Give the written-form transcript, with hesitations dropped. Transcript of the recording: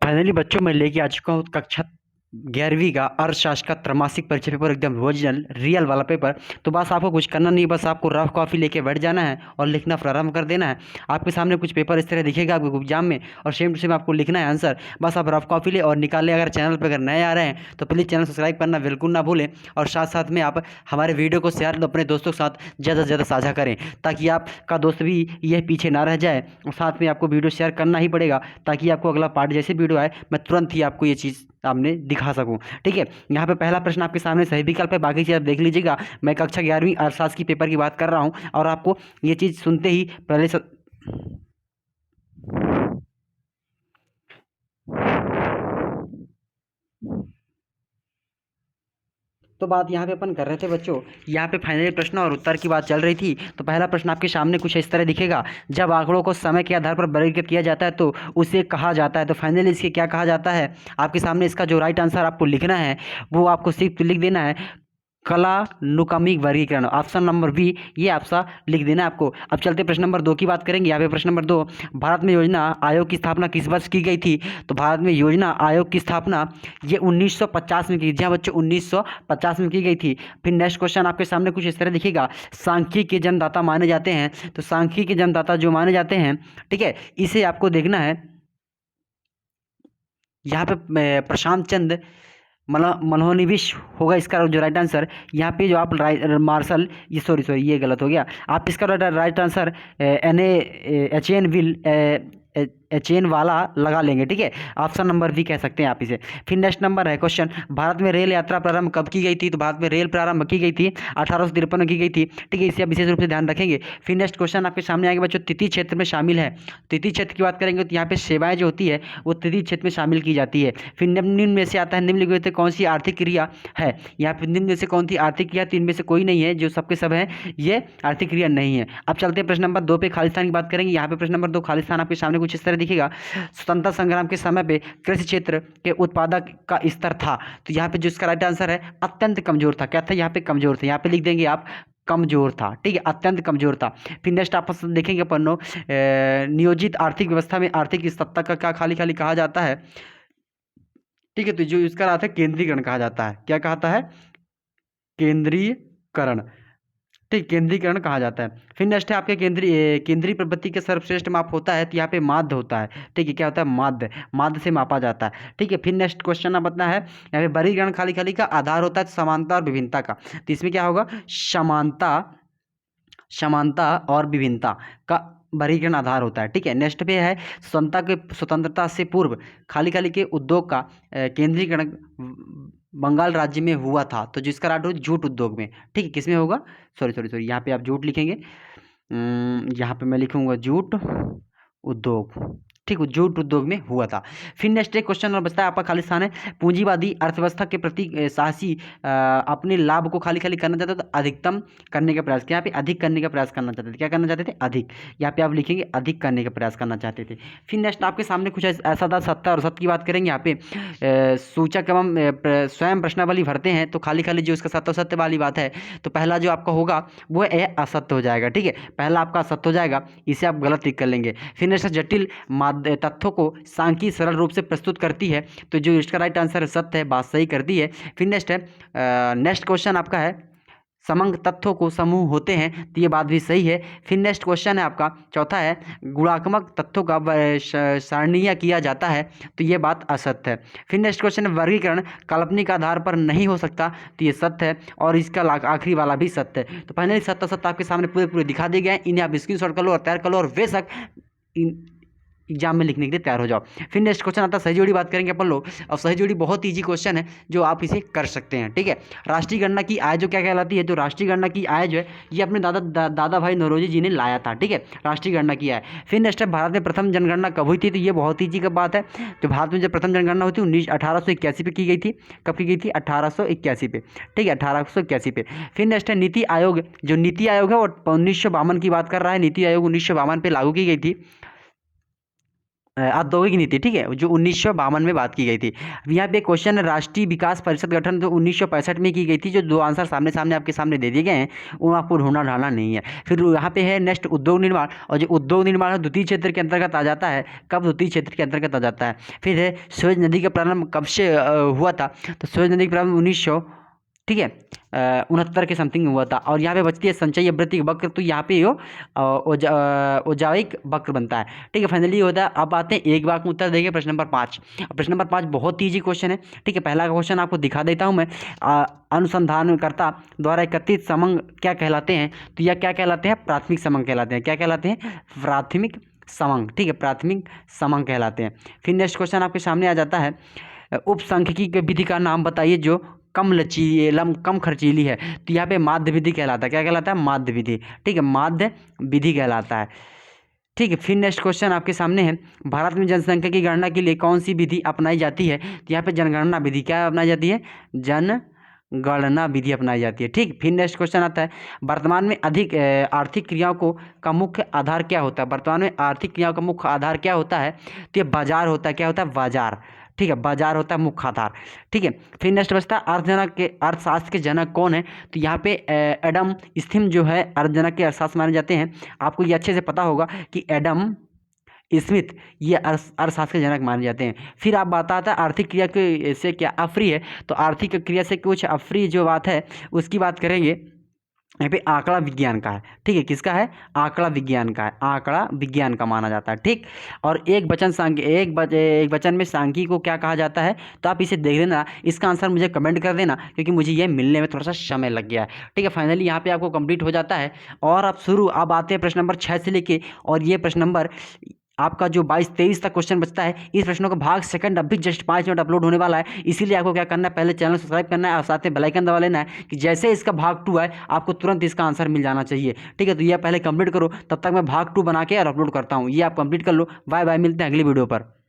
Finally बच्चों मैं लेके आ चुका हूँ कक्षा 11वीं का अर्थशास्त्र का त्रैमासिक परीक्षा पेपर, एकदम ओरिजिनल रियल वाला पेपर। तो बस आपको कुछ करना नहीं, बस आपको रफ कॉपी लेके बैठ जाना है और लिखना प्रारंभ कर देना है। आपके सामने कुछ पेपर इस तरह दिखेगा आपको एग्जाम में, और सेम टू सेम आपको लिखना है आंसर। बस आप रफ कॉपी ले और निकाल लें। अगर चैनल पर अगर नए आ रहे हैं तो प्लीज़ चैनल सब्सक्राइब करना बिल्कुल ना भूलें, और साथ साथ में आप हमारे वीडियो को शेयर अपने दोस्तों के साथ ज़्यादा से ज़्यादा साझा करें, ताकि आपका दोस्त भी यह पीछे ना रह जाए। और साथ में आपको वीडियो शेयर करना ही पड़ेगा, ताकि आपको अगला पार्ट जैसे वीडियो आए मैं तुरंत ही आपको ये चीज़ सामने दिखा सकूं। ठीक है, यहाँ पे पहला प्रश्न आपके सामने सही विकल्प है, बाकी चीज़ आप देख लीजिएगा। मैं कक्षा 11वीं अर्थशास्त्र की पेपर की बात कर रहा हूँ, और आपको ये चीज़ सुनते ही पहले तो बात यहाँ पे अपन कर रहे थे बच्चों, यहाँ पे फाइनली प्रश्न और उत्तर की बात चल रही थी। तो पहला प्रश्न आपके सामने कुछ इस तरह दिखेगा, जब आंकड़ों को समय के आधार पर वर्गीकृत किया जाता है तो उसे कहा जाता है। तो फाइनली इसके क्या कहा जाता है आपके सामने, इसका जो राइट आंसर आपको लिखना है वो आपको सिर्फ लिख देना है कालानुक्रमिक वर्गीकरण, ऑप्शन नंबर बी, ये आपसा लिख देना है आपको। अब चलते प्रश्न नंबर 2 की बात करेंगे। यहाँ पे प्रश्न नंबर 2, भारत में योजना आयोग की स्थापना किस वर्ष की गई थी? तो भारत में योजना आयोग की स्थापना ये 1950 में की, जहाँ बच्चों 1950 में की गई थी। फिर नेक्स्ट क्वेश्चन आपके सामने कुछ इस तरह दिखेगा, सांख्यिकी के जन्मदाता माने जाते हैं। तो सांख्यिकी के जन्मदाता जो माने जाते हैं, ठीक है, इसे आपको देखना है। यहाँ पे प्रशांत चंद्र मनोनिवेश होगा इसका जो राइट आंसर। यहाँ पे जो आप मार्शल, ये सॉरी ये गलत हो गया। आप इसका right answer H N will HN वाला लगा लेंगे, ठीक है, ऑप्शन नंबर बी कह सकते हैं आप इसे। फिर नेक्स्ट नंबर है क्वेश्चन, भारत में रेल यात्रा प्रारंभ कब की गई थी? तो भारत में रेल प्रारंभ की गई थी 1853 में की गई थी, ठीक है, इसे आप विशेष रूप से ध्यान रखेंगे। फिर नेक्स्ट क्वेश्चन आपके सामने आएंगे बच्चों, तृतीय क्षेत्र में शामिल है। तृतीय क्षेत्र की बात करेंगे तो यहाँ पे सेवाएं जो होती है वो तृतीय क्षेत्र में शामिल की जाती है। फिर निम्न में से आता है, निम्नलिखित में कौन सी आर्थिक क्रिया है? यहाँ पे निम्न में से कौन सी आर्थिक क्रिया? तीन में से कोई नहीं है, जो सबके सब है ये आर्थिक क्रिया नहीं है। अब चलते हैं प्रश्न नंबर 2 पे, खालिस्तान की बात करेंगे। यहाँ पे प्रश्न नंबर 2 खालिस्तान आपके सामने कुछ इस तरह दिखेगा, स्वतंत्रता संग्राम के समय पे कृषि क्षेत्र के उत्पादक का स्तर था। तो यहाँ पे जो इसका राइट आंसर है अत्यंत कमजोर था। क्या था? यहाँ पे कमजोर था, यहाँ पे लिख देंगे आप कमजोर था, ठीक है, अत्यंत कमजोर था। फिर नेक्स्ट आप देखेंगे पन्नो, नियोजित आर्थिक व्यवस्था में आर्थिक सत्ता का क्या खाली खाली कहा जाता है? ठीक है, तो जो इसका अर्थ है केंद्रीकरण कहा जाता है। क्या कहता है? केंद्रीकरण, ठीक, केंद्रीकरण कहा जाता है। फिर नेक्स्ट है आपके केंद्रीय प्रवृत्ति के सर्वश्रेष्ठ माप होता है, तो यहाँ पे माध्य होता है, ठीक है, क्या होता है? माध्य, माध्य से मापा जाता है, ठीक है। फिर नेक्स्ट क्वेश्चन आप बताना है, यहाँ पे वर्गीकरण खाली खाली का आधार होता है समानता और विभिन्नता का, तो इसमें क्या होगा? समानता, समानता और विभिन्नता का वर्गीकरण आधार होता है, ठीक है। नेक्स्ट पे है स्वतंत्रता से पूर्व खाली खाली के उद्योग का केंद्रीकरण बंगाल राज्य में हुआ था। तो जिसका राइट हो जूट उद्योग में, ठीक है, किसमें होगा? सॉरी यहाँ पे आप जूट लिखेंगे, यहाँ पे मैं लिखूंगा जूट उद्योग, ठीक, जूट उद्योग में हुआ था। फिर नेक्स्ट एक क्वेश्चन और बचता है आपका खालिस्तान है, पूंजीवादी अर्थव्यवस्था के प्रति साहसी अपने लाभ को खाली खाली करना चाहते थे, तो अधिकतम करने का प्रयास, यहाँ पे अधिक करने का प्रयास करना चाहते थे। क्या करना चाहते थे? अधिक, यहाँ पे आप लिखेंगे अधिक करने का प्रयास करना चाहते थे। फिर नेक्स्ट आपके सामने कुछ ऐसा था, सत्ता और सत्य की बात करेंगे। यहाँ पे सूचक एवं स्वयं प्रश्नावली भरते हैं, तो खाली खाली जो इसका सत्य और सत्य वाली बात है, तो पहला जो आपका होगा वो असत्य हो जाएगा, ठीक है, पहला आपका असत्य हो जाएगा, इसे आप गलत टिक कर लेंगे। फिर नेक्स्ट जटिल तथ्यों को सांख्यिकी सरल रूप से प्रस्तुत करती है, तो जो इसका राइट आंसर है सत्य है, बात सही कर दी है। फिर नेक्स्ट है नेक्स्ट क्वेश्चन आपका है, समंग तथ्यों को समूह होते हैं, तो ये बात भी सही है। फिर नेक्स्ट क्वेश्चन है आपका चौथा है, गुणात्मक तथ्यों का सारणीय किया जाता है, तो ये बात असत्य है। फिर नेक्स्ट क्वेश्चन है, वर्गीकरण काल्पनिक आधार पर नहीं हो सकता, तो ये सत्य है, और इसका आखिरी वाला भी सत्य है। तो फाइनली सत्य सत्य आपके सामने पूरे पूरे दिखा दिए गए हैं, इन्हें आप स्क्रीनशॉट कर लो और तैयार कर लो, और बेशक एग्जाम में लिखने के लिए तैयार हो जाओ। फिर नेक्स्ट क्वेश्चन आता है सही जोड़ी, बात करेंगे अपन लोग, और सही जोड़ी बहुत ईजी क्वेश्चन है जो आप इसे कर सकते हैं, ठीक है। राष्ट्रीय गणना की आय जो क्या कहलाती है? जो राष्ट्रीय गणना की आय जो है ये अपने दादा भाई नौरोजी जी ने लाया था, ठीक है, राष्ट्रीय गणना की आय। फिर नेक्स्ट है, भारत में प्रथम जनगणना कब हुई थी? तो ये बहुत ईजी का बात है, तो भारत में जब प्रथम जनगणना हुई थी 1881 पे की गई थी। कब की गई थी? 1881 पे, ठीक है, 1881 पे। फिर नेक्स्ट है नीति आयोग, जो नीति आयोग है वो 1952 की बात कर रहा है, नीति आयोग 1952 पे लागू की गई थी। औद्योगिक नीति, ठीक है, जो 1952 में बात की गई थी। यहाँ पे क्वेश्चन है, राष्ट्रीय विकास परिषद गठन जो 1965 में की गई थी। जो दो आंसर सामने सामने आपके सामने दे दिए गए हैं, वो आपको ढूंढना ढालना नहीं है। फिर यहाँ पे है नेक्स्ट उद्योग निर्माण, और जो उद्योग निर्माण है द्वितीय क्षेत्र के अंतर्गत आ जाता है। कब द्वितीय क्षेत्र के अंतर्गत आ जाता है? फिर है सूरज नदी का प्रारंभ कब से हुआ था? तो सूरज नदी का प्रारंभ 1900, ठीक है, 69 के समथिंग हुआ था। और यहाँ पे बचती है संचयी आवृत्ति वक्र, तो यहाँ पे यो ओजाइक वक्र बनता है, ठीक है। फाइनली होता है। अब आते हैं एक बार में उत्तर देंगे प्रश्न नंबर 5। प्रश्न नंबर 5 बहुत ईजी क्वेश्चन है, ठीक है। पहला क्वेश्चन आपको दिखा देता हूँ मैं। अनुसंधानकर्ता द्वारा एकत्रित समंग क्या कहलाते हैं? तो यह क्या कहलाते हैं? प्राथमिक समंग कहलाते हैं। क्या कहलाते हैं? प्राथमिक समंग, ठीक है, प्राथमिक समंग कहलाते हैं। फिर नेक्स्ट क्वेश्चन आपके सामने आ जाता है, उपसंख्यिकी विधि का नाम बताइए जो कम खर्चीली है। तो यहाँ पे माध्य विधि कहलाता है। क्या कहलाता है? माध्य विधि, ठीक है, माध्य विधि कहलाता है, ठीक है। फिर नेक्स्ट क्वेश्चन आपके सामने है, भारत में जनसंख्या की गणना के लिए कौन सी विधि अपनाई जाती है? तो यहाँ पे जनगणना विधि क्या अपनाई जाती है? जनगणना विधि अपनाई जाती है, ठीक। फिर नेक्स्ट क्वेश्चन आता है, वर्तमान में अधिक आर्थिक क्रियाओं का मुख्य आधार क्या होता है? वर्तमान में आर्थिक क्रियाओं का मुख्य आधार क्या होता है? तो ये बाजार होता है। क्या होता है? बाजार, ठीक है, बाजार होता है मुख्य आधार, ठीक है। फिर नेक्स्ट बचता है अर्थशास्त्र के जनक कौन है? तो यहाँ पे एडम स्मिथ जो है अर्थजनक के अर्थशास्त्र माने जाते हैं। आपको ये अच्छे से पता होगा कि एडम स्मिथ ये अर्थशास्त्र के जनक माने जाते हैं। फिर आप बात आता है आर्थिक क्रिया के से क्या अफ्री है? तो आर्थिक क्रिया से कुछ अफ्री जो बात है उसकी बात करेंगे। यहाँ पे आंकड़ा विज्ञान का है, ठीक है, किसका है? आंकड़ा विज्ञान का है, आंकड़ा विज्ञान का माना जाता है, ठीक। और एक वचन में सांख्यिकी को क्या कहा जाता है? तो आप इसे देख लेना, इसका आंसर मुझे कमेंट कर देना, क्योंकि मुझे ये मिलने में थोड़ा सा समय लग गया है, ठीक है। फाइनली यहाँ पे आपको कंप्लीट हो जाता है। और अब आते हैं प्रश्न नंबर 6 से लेके, और ये प्रश्न नंबर आपका जो 22-23 तक क्वेश्चन बचता है, इस प्रश्नों का भाग सेकंड अभी जस्ट 5 मिनट अपलोड होने वाला है। इसीलिए आपको क्या करना है, पहले चैनल सब्सक्राइब करना है और साथ में बेल आइकन दबा लेना है कि जैसे इसका भाग 2 है आपको तुरंत इसका आंसर मिल जाना चाहिए, ठीक है। तो ये पहले कंप्लीट करो, तब तक मैं भाग 2 बना के और अपलोड करता हूँ। ये आप कंप्लीट कर लो। बाय बाय, मिलते हैं अगली वीडियो पर।